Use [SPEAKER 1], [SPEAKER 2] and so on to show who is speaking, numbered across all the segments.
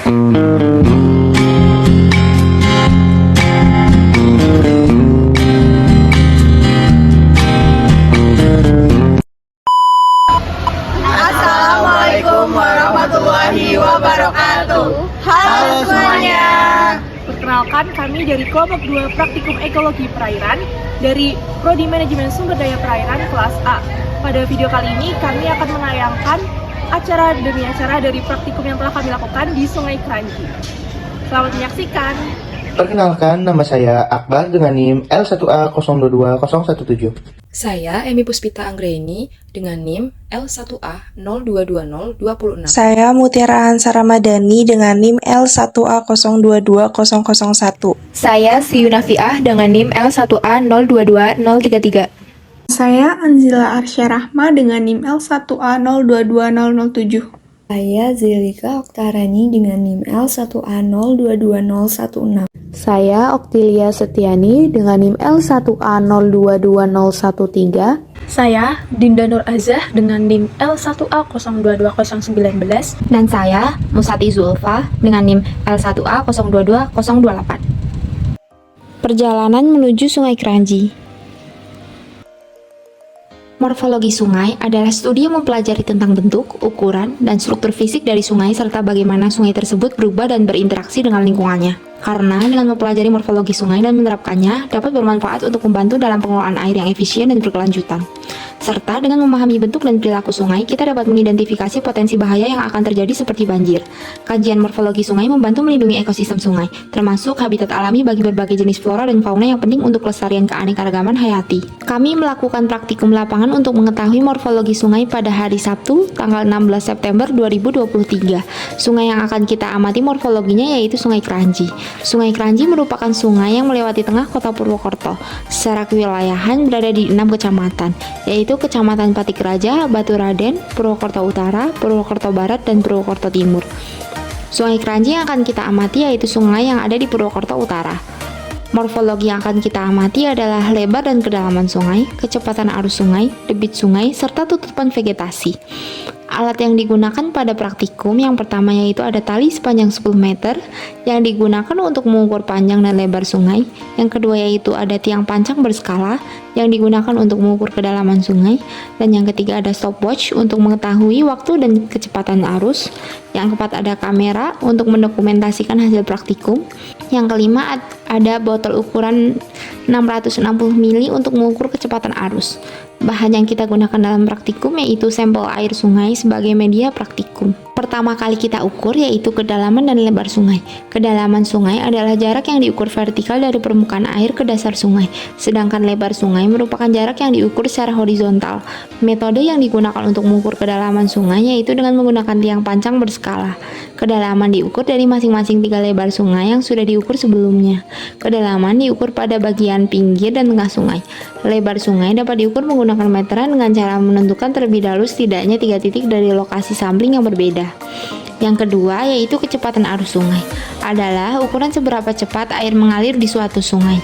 [SPEAKER 1] Assalamualaikum warahmatullahi wabarakatuh. Halo semuanya.
[SPEAKER 2] Perkenalkan, kami dari kelompok 2 Praktikum Ekologi Perairan dari Prodi Manajemen Sumber Daya Perairan kelas A. Pada video kali ini kami akan menayangkan acara demi acara dari praktikum yang telah kami lakukan di Sungai Kranji. Selamat menyaksikan.
[SPEAKER 3] Perkenalkan, nama saya Akbar dengan NIM L1A022017.
[SPEAKER 4] Saya Emi Puspita Anggraini dengan NIM L1A022026.
[SPEAKER 5] Saya Mutiara Hansa Ramadhani dengan NIM L1A022001.
[SPEAKER 6] Saya Siyunafiah dengan NIM L1A022033.
[SPEAKER 7] Saya Anzila Arsya Rahma dengan NIM L1A022007.
[SPEAKER 8] Saya Zilika Oktarani dengan NIM L1A022016.
[SPEAKER 9] Saya Oktilia Setiani dengan NIM L1A022013.
[SPEAKER 10] Saya Dinda Nur Azah dengan NIM L1A022019.
[SPEAKER 11] Dan saya Musati Zulfa dengan NIM L1A022028.
[SPEAKER 12] Perjalanan menuju Sungai Kranji.
[SPEAKER 11] Morfologi sungai adalah studi yang mempelajari tentang bentuk, ukuran, dan struktur fisik dari sungai serta bagaimana sungai tersebut berubah dan berinteraksi dengan lingkungannya. Karena dengan mempelajari morfologi sungai dan menerapkannya dapat bermanfaat untuk membantu dalam pengelolaan air yang efisien dan berkelanjutan. Serta dengan memahami bentuk dan perilaku sungai, kita dapat mengidentifikasi potensi bahaya yang akan terjadi seperti banjir. Kajian morfologi sungai membantu melindungi ekosistem sungai, termasuk habitat alami bagi berbagai jenis flora dan fauna yang penting untuk kelestarian keanekaragaman hayati. Kami melakukan praktikum lapangan untuk mengetahui morfologi sungai pada hari Sabtu, tanggal 16 September 2023. Sungai yang akan kita amati morfologinya yaitu Sungai Kranji. Sungai Kranji merupakan sungai yang melewati tengah kota Purwokerto. Secara kewilayahan berada di 6 kecamatan, yaitu Kecamatan Patikraja, Baturaden, Purwokerto Utara, Purwokerto Barat, dan Purwokerto Timur. Sungai Kranji yang akan kita amati yaitu sungai yang ada di Purwokerto Utara. Morfologi yang akan kita amati adalah lebar dan kedalaman sungai, kecepatan arus sungai, debit sungai, serta tutupan vegetasi. Alat yang digunakan pada praktikum yang pertama yaitu ada tali sepanjang 10 meter yang digunakan untuk mengukur panjang dan lebar sungai. Yang kedua yaitu ada tiang pancang berskala yang digunakan untuk mengukur kedalaman sungai. Dan yang ketiga ada stopwatch untuk mengetahui waktu dan kecepatan arus. Yang keempat ada kamera untuk mendokumentasikan hasil praktikum. Yang kelima ada botol ukuran 660 ml untuk mengukur kecepatan arus. Bahan yang kita gunakan dalam praktikum yaitu sampel air sungai sebagai media praktikum. Pertama kali kita ukur yaitu kedalaman dan lebar sungai. Kedalaman sungai adalah jarak yang diukur vertikal dari permukaan air ke dasar sungai, sedangkan lebar sungai merupakan jarak yang diukur secara horizontal. Metode yang digunakan untuk mengukur kedalaman sungai yaitu dengan menggunakan tiang pancang berskala. Kedalaman diukur dari masing-masing 3 lebar sungai yang sudah diukur sebelumnya. Kedalaman diukur pada bagian pinggir dan tengah sungai. Lebar sungai dapat diukur menggunakan meteran dengan cara menentukan terlebih dahulu setidaknya 3 titik dari lokasi sampling yang berbeda. Yang kedua yaitu kecepatan arus sungai, adalah ukuran seberapa cepat air mengalir di suatu sungai.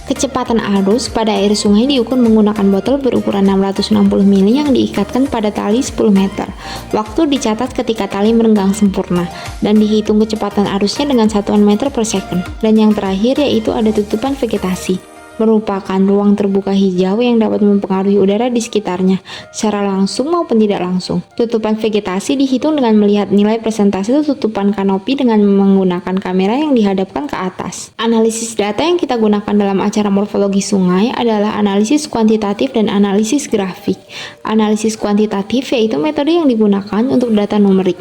[SPEAKER 11] Kecepatan arus pada air sungai diukur menggunakan botol berukuran 660 ml yang diikatkan pada tali 10 meter. Waktu dicatat ketika tali merenggang sempurna dan dihitung kecepatan arusnya dengan satuan meter per second. Dan yang terakhir yaitu ada tutupan vegetasi, merupakan ruang terbuka hijau yang dapat mempengaruhi udara di sekitarnya secara langsung maupun tidak langsung. Tutupan vegetasi dihitung dengan melihat nilai persentase tutupan kanopi dengan menggunakan kamera yang dihadapkan ke atas. Analisis data yang kita gunakan dalam acara morfologi sungai adalah analisis kuantitatif dan analisis grafik. Analisis kuantitatif yaitu metode yang digunakan untuk data numerik.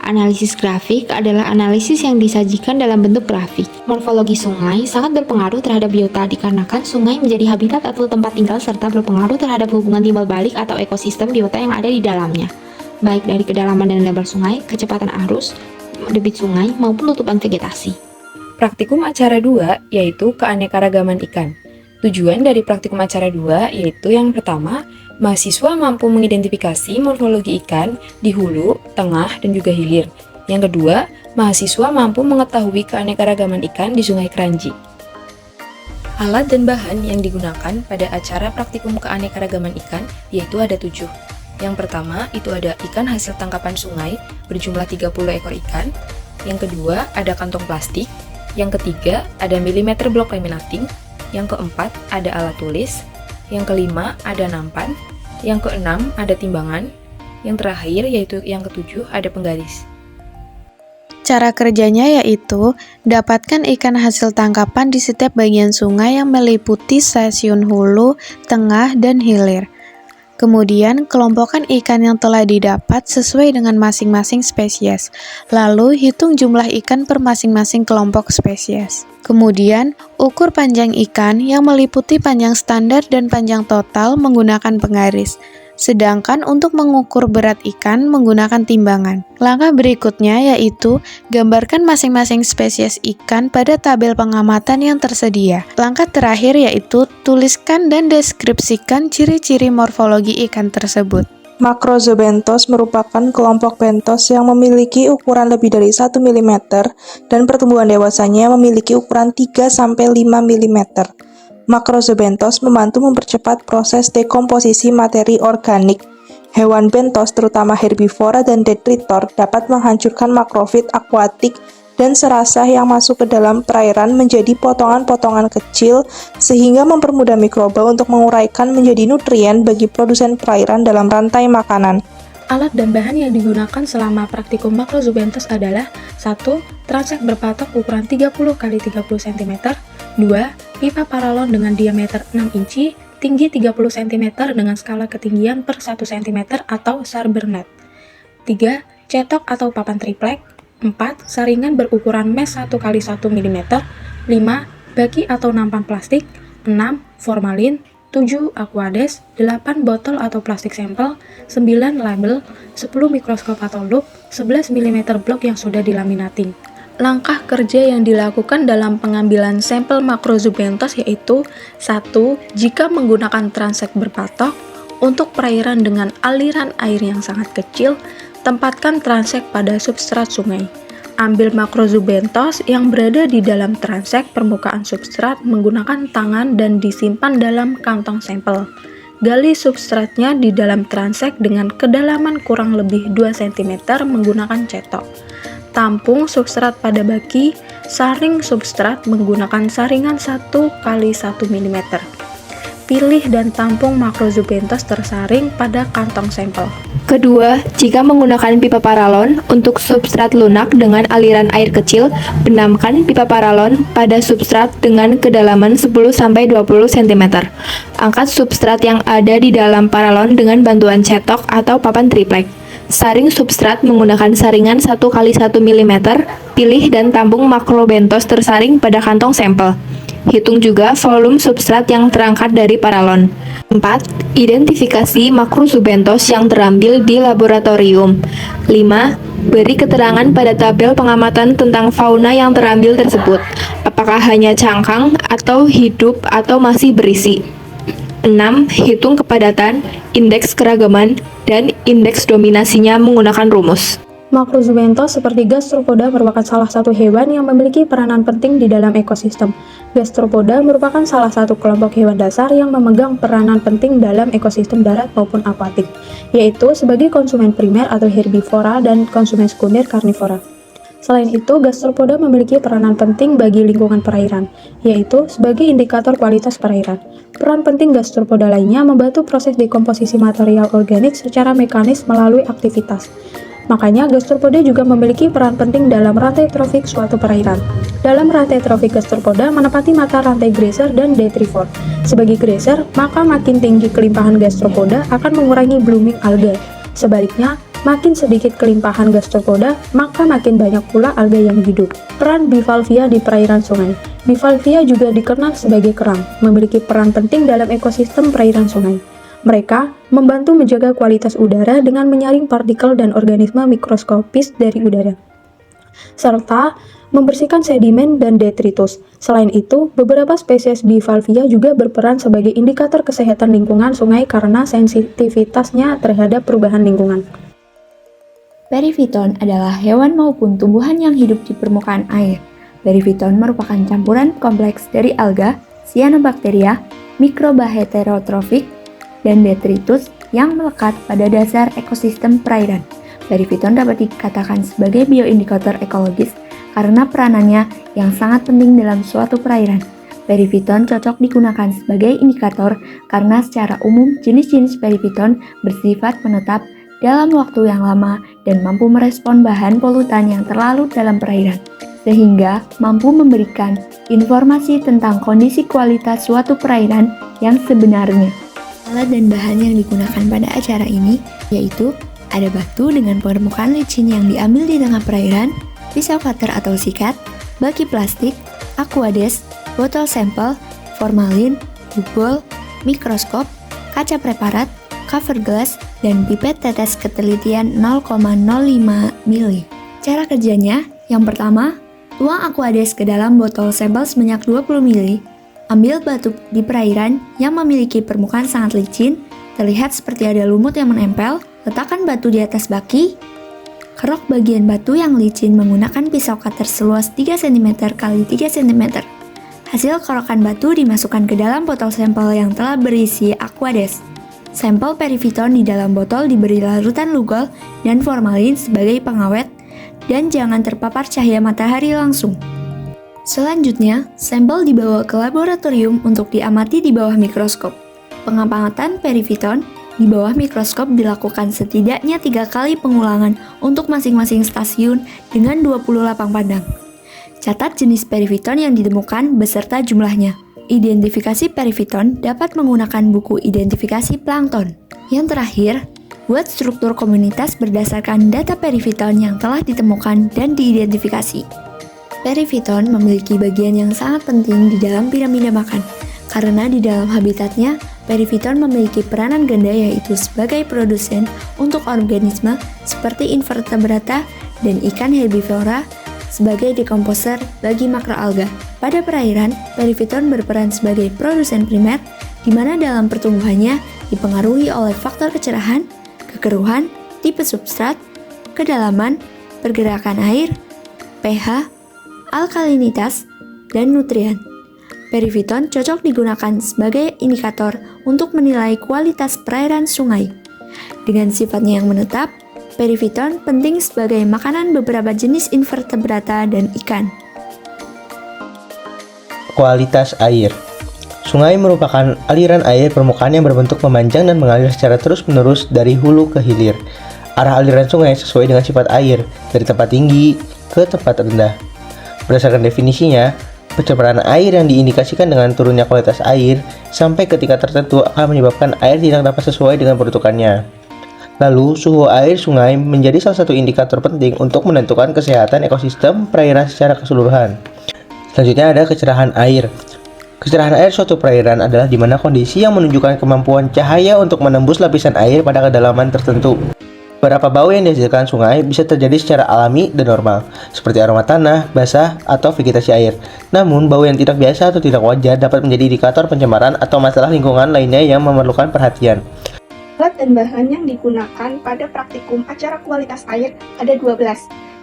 [SPEAKER 11] Analisis grafik adalah analisis yang disajikan dalam bentuk grafik. Morfologi sungai sangat berpengaruh terhadap biota dikarenakan sungai menjadi habitat atau tempat tinggal serta berpengaruh terhadap hubungan timbal balik atau ekosistem biota yang ada di dalamnya, baik dari kedalaman dan lebar sungai, kecepatan arus, debit sungai, maupun tutupan vegetasi.
[SPEAKER 4] Praktikum acara 2 yaitu keanekaragaman ikan. Tujuan dari praktikum acara 2 yaitu yang pertama, mahasiswa mampu mengidentifikasi morfologi ikan di hulu, tengah, dan juga hilir. Yang kedua, mahasiswa mampu mengetahui keanekaragaman ikan di Sungai Kranji. Alat dan bahan yang digunakan pada acara praktikum keanekaragaman ikan yaitu ada 7. Yang pertama itu ada ikan hasil tangkapan sungai berjumlah 30 ekor ikan. Yang kedua, ada kantong plastik. Yang ketiga, ada milimeter block laminating. Yang keempat, ada alat tulis. Yang kelima, ada nampan. Yang keenam, ada timbangan. Yang terakhir, yaitu yang ketujuh, ada penggaris.
[SPEAKER 5] Cara kerjanya yaitu, dapatkan ikan hasil tangkapan di setiap bagian sungai yang meliputi stasiun hulu, tengah, dan hilir. Kemudian, kelompokkan ikan yang telah didapat sesuai dengan masing-masing spesies. Lalu, hitung jumlah ikan per masing-masing kelompok spesies. Kemudian, ukur panjang ikan yang meliputi panjang standar dan panjang total menggunakan penggaris. Sedangkan untuk mengukur berat ikan menggunakan timbangan. Langkah berikutnya yaitu gambarkan masing-masing spesies ikan pada tabel pengamatan yang tersedia. Langkah terakhir yaitu tuliskan dan deskripsikan ciri-ciri morfologi ikan tersebut.
[SPEAKER 7] Macrozoobenthos merupakan kelompok benthos yang memiliki ukuran lebih dari 1 mm dan pertumbuhan dewasanya memiliki ukuran 3-5 mm. Macrozoobenthos membantu mempercepat proses dekomposisi materi organik. Hewan benthos, terutama herbivora dan detritor, dapat menghancurkan makrofit akuatik dan serasah yang masuk ke dalam perairan menjadi potongan-potongan kecil sehingga mempermudah mikroba untuk menguraikan menjadi nutrien bagi produsen perairan dalam rantai makanan.
[SPEAKER 10] Alat dan bahan yang digunakan selama praktikum Macrozoobenthos adalah 1. Transek berpatok ukuran 30 x 30 cm. 2. Pipa paralon dengan diameter 6 inci, tinggi 30 cm dengan skala ketinggian per 1 cm atau Sarbernet. 3. Cetok atau papan triplek. 4. Saringan berukuran mesh 1 x 1 mm. 5. Baki atau nampan plastik. 6. Formalin. 7. Aquades. 8. Botol atau plastik sampel. 9. Label. 10. Mikroskop atau loop. 11. mm blok yang sudah dilaminating. Langkah kerja yang dilakukan dalam pengambilan sampel Macrozoobenthos yaitu 1. Jika menggunakan transek berpatok, untuk perairan dengan aliran air yang sangat kecil, tempatkan transek pada substrat sungai. Ambil Macrozoobenthos yang berada di dalam transek permukaan substrat menggunakan tangan dan disimpan dalam kantong sampel. Gali substratnya di dalam transek dengan kedalaman kurang lebih 2 cm menggunakan cetok. Tampung substrat pada baki, saring substrat menggunakan saringan 1 x 1 mm. Pilih dan tampung Macrozoobenthos tersaring pada kantong sampel.
[SPEAKER 6] Kedua, jika menggunakan pipa paralon untuk substrat lunak dengan aliran air kecil, benamkan pipa paralon pada substrat dengan kedalaman 10-20 cm. Angkat substrat yang ada di dalam paralon dengan bantuan cetok atau papan triplek. Saring substrat menggunakan saringan 1 x 1 mm, pilih dan tampung Macrozoobenthos tersaring pada kantong sampel. Hitung juga volume substrat yang terangkat dari paralon. 4. Identifikasi Macrozoobenthos yang terambil di laboratorium. 5. Beri keterangan pada tabel pengamatan tentang fauna yang terambil tersebut. Apakah hanya cangkang, atau hidup, atau masih berisi. 6. Hitung kepadatan, indeks keragaman, dan indeks dominasinya menggunakan rumus.
[SPEAKER 10] Macrozoobenthos seperti gastropoda merupakan salah satu hewan yang memiliki peranan penting di dalam ekosistem. Gastropoda merupakan salah satu kelompok hewan dasar yang memegang peranan penting dalam ekosistem darat maupun akuatik, yaitu sebagai konsumen primer atau herbivora dan konsumen sekunder karnivora. Selain itu, gastropoda memiliki peranan penting bagi lingkungan perairan, yaitu sebagai indikator kualitas perairan. Peran penting gastropoda lainnya membantu proses dekomposisi material organik secara mekanis melalui aktivitas. Makanya, gastropoda juga memiliki peran penting dalam rantai trofik suatu perairan. Dalam rantai trofik, gastropoda menepati mata rantai grazer dan detritivore. Sebagai grazer, maka makin tinggi kelimpahan gastropoda akan mengurangi blooming alga. Sebaliknya, makin sedikit kelimpahan gastropoda, maka makin banyak pula alga yang hidup. Peran bivalvia di perairan sungai. Bivalvia juga dikenal sebagai kerang, memiliki peran penting dalam ekosistem perairan sungai. Mereka membantu menjaga kualitas udara dengan menyaring partikel dan organisme mikroskopis dari udara, serta membersihkan sedimen dan detritus. Selain itu, beberapa spesies bivalvia juga berperan sebagai indikator kesehatan lingkungan sungai karena sensitivitasnya terhadap perubahan lingkungan.
[SPEAKER 8] Periviton adalah hewan maupun tumbuhan yang hidup di permukaan air. Periviton merupakan campuran kompleks dari alga, cyanobacteria, mikroba heterotrofik, dan detritus yang melekat pada dasar ekosistem perairan. Periviton dapat dikatakan sebagai bioindikator ekologis karena peranannya yang sangat penting dalam suatu perairan. Periviton cocok digunakan sebagai indikator karena secara umum jenis-jenis periviton bersifat menetap dalam waktu yang lama dan mampu merespon bahan polutan yang terlarut dalam perairan, sehingga mampu memberikan informasi tentang kondisi kualitas suatu perairan yang sebenarnya. Alat dan bahan yang digunakan pada acara ini yaitu ada batu dengan permukaan licin yang diambil di tengah perairan, pisau cutter atau sikat, baki plastik, aquades, botol sampel, formalin, bubol, mikroskop, kaca preparat, cover glass, dan pipet tetes ketelitian 0,05 mili. Cara kerjanya, yang pertama, tuang aquades ke dalam botol sampel sebanyak 20 mili. Ambil batu di perairan yang memiliki permukaan sangat licin, terlihat seperti ada lumut yang menempel. Letakkan batu di atas baki. Kerok bagian batu yang licin menggunakan pisau cutter seluas 3 cm x 3 cm. Hasil kerokan batu dimasukkan ke dalam botol sampel yang telah berisi aquades. Sampel periviton di dalam botol diberi larutan lugol dan formalin sebagai pengawet dan jangan terpapar cahaya matahari langsung. Selanjutnya, sampel dibawa ke laboratorium untuk diamati di bawah mikroskop. Pengamatan periviton di bawah mikroskop dilakukan setidaknya 3 kali pengulangan untuk masing-masing stasiun dengan 20 lapang pandang. Catat jenis periviton yang ditemukan beserta jumlahnya. Identifikasi periviton dapat menggunakan buku identifikasi plankton. Yang terakhir, buat struktur komunitas berdasarkan data periviton yang telah ditemukan dan diidentifikasi. Periviton memiliki bagian yang sangat penting di dalam piramida makan, karena di dalam habitatnya, periviton memiliki peranan ganda yaitu sebagai produsen untuk organisme seperti invertebrata dan ikan herbivora, sebagai dekomposer bagi makroalga. Pada perairan, periviton berperan sebagai produsen primer, di mana dalam pertumbuhannya dipengaruhi oleh faktor kecerahan, kekeruhan, tipe substrat, kedalaman, pergerakan air, pH, alkalinitas, dan nutrien. Periviton cocok digunakan sebagai indikator untuk menilai kualitas perairan sungai. Dengan sifatnya yang menetap, periviton penting sebagai makanan beberapa jenis invertebrata dan ikan.
[SPEAKER 3] Kualitas air. Sungai merupakan aliran air permukaan yang berbentuk memanjang dan mengalir secara terus-menerus dari hulu ke hilir. Arah aliran sungai sesuai dengan sifat air, dari tempat tinggi ke tempat rendah. Berdasarkan definisinya, pencemaran air yang diindikasikan dengan turunnya kualitas air sampai ke tingkat tertentu akan menyebabkan air tidak dapat sesuai dengan peruntukannya. Lalu, suhu air sungai menjadi salah satu indikator penting untuk menentukan kesehatan ekosistem perairan secara keseluruhan. Selanjutnya ada kecerahan air. Kecerahan air suatu perairan adalah di mana kondisi yang menunjukkan kemampuan cahaya untuk menembus lapisan air pada kedalaman tertentu. Beberapa bau yang dihasilkan sungai bisa terjadi secara alami dan normal, seperti aroma tanah, basah, atau vegetasi air. Namun, bau yang tidak biasa atau tidak wajar dapat menjadi indikator pencemaran atau masalah lingkungan lainnya yang memerlukan perhatian.
[SPEAKER 2] Alat dan bahan yang digunakan pada praktikum acara kualitas air ada 12.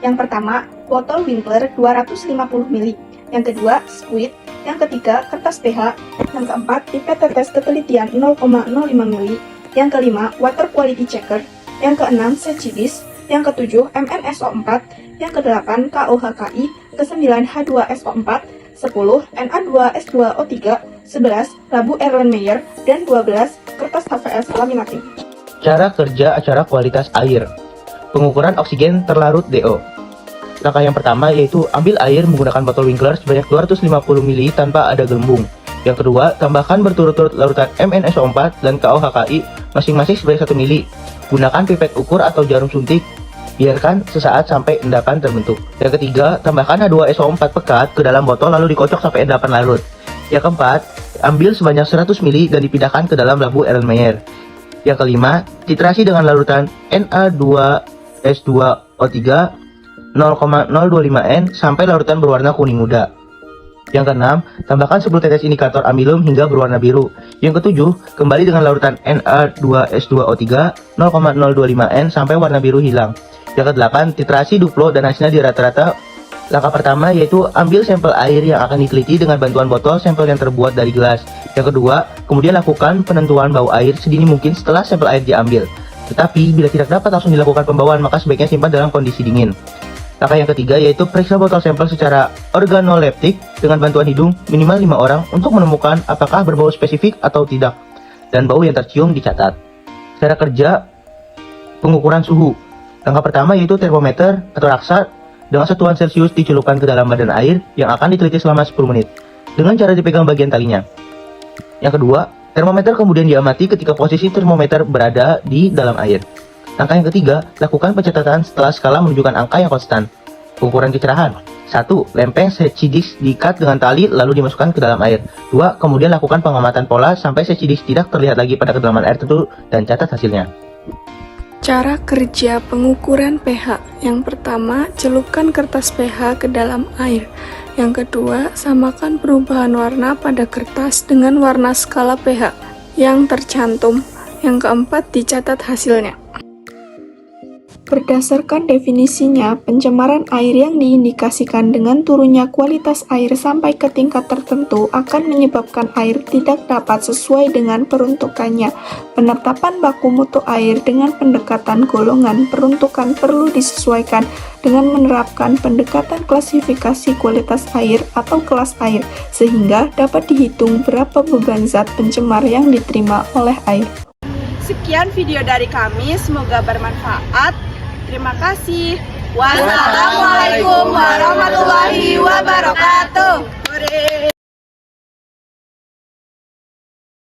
[SPEAKER 2] Yang pertama, botol Winkler 250 ml. Yang kedua, squid. Yang ketiga, kertas pH. Yang keempat, pipet tetes ketelitian 0,05 ml. Yang kelima, water quality checker. Yang keenam, secibis. Yang ketujuh, MnSO4. Yang kedelapan, KOHKI. Ke-9, H2SO4. 10, Na2S2O3. 11, labu Erlenmeyer. Dan 12, kertas HVS laminating.
[SPEAKER 3] Cara kerja acara kualitas air. Pengukuran oksigen terlarut DO. Langkah yang pertama yaitu ambil air menggunakan botol Winkler sebanyak 250 ml tanpa ada gelembung. Yang kedua, tambahkan berturut-turut larutan MnSO4 dan KOHKI masing-masing sebanyak 1 ml. Gunakan pipet ukur atau jarum suntik. Biarkan sesaat sampai endapan terbentuk. Yang ketiga, tambahkan H2SO4 pekat ke dalam botol lalu dikocok sampai endapan larut. Yang keempat, ambil sebanyak 100 ml dan dipindahkan ke dalam labu Erlenmeyer. Yang kelima, titrasi dengan larutan Na2S2O3 0,025N sampai larutan berwarna kuning muda. Yang keenam, tambahkan 10 tetes indikator amilum hingga berwarna biru. Yang ketujuh, kembali dengan larutan Na2S2O3 0,025N sampai warna biru hilang. Yang kedelapan, titrasi duplo dan hasilnya di rata-rata. Langkah pertama yaitu ambil sampel air yang akan diteliti dengan bantuan botol sampel yang terbuat dari gelas. Yang kedua, kemudian lakukan penentuan bau air sedini mungkin setelah sampel air diambil. Tetapi bila tidak dapat langsung dilakukan pembawaan, maka sebaiknya simpan dalam kondisi dingin. Langkah yang ketiga yaitu periksa botol sampel secara organoleptik dengan bantuan hidung minimal 5 orang untuk menemukan apakah berbau spesifik atau tidak, dan bau yang tercium dicatat. Cara kerja pengukuran suhu. Langkah pertama yaitu termometer atau raksa dengan satuan Celcius dicelupkan ke dalam badan air yang akan diteliti selama 10 menit dengan cara dipegang bagian talinya. Yang kedua, termometer kemudian diamati ketika posisi termometer berada di dalam air. Langkah yang ketiga, lakukan pencatatan setelah skala menunjukkan angka yang konstan. Pengukuran kecerahan. 1. Lempeng seci disk diikat dengan tali lalu dimasukkan ke dalam air. 2. Kemudian lakukan pengamatan pola sampai seci disk tidak terlihat lagi pada kedalaman air tertentu dan catat hasilnya.
[SPEAKER 13] Cara kerja pengukuran pH. Yang pertama, celupkan kertas pH ke dalam air. Yang kedua, samakan perubahan warna pada kertas dengan warna skala pH yang tercantum. Yang keempat, dicatat hasilnya. Berdasarkan definisinya, pencemaran air yang diindikasikan dengan turunnya kualitas air sampai ke tingkat tertentu akan menyebabkan air tidak dapat sesuai dengan peruntukannya. Penetapan baku mutu air dengan pendekatan golongan peruntukan perlu disesuaikan dengan menerapkan pendekatan klasifikasi kualitas air atau kelas air, sehingga dapat dihitung berapa beban zat pencemar yang diterima oleh air.
[SPEAKER 2] Sekian video dari kami, semoga bermanfaat. Terima kasih.
[SPEAKER 1] Wassalamualaikum warahmatullahi wabarakatuh.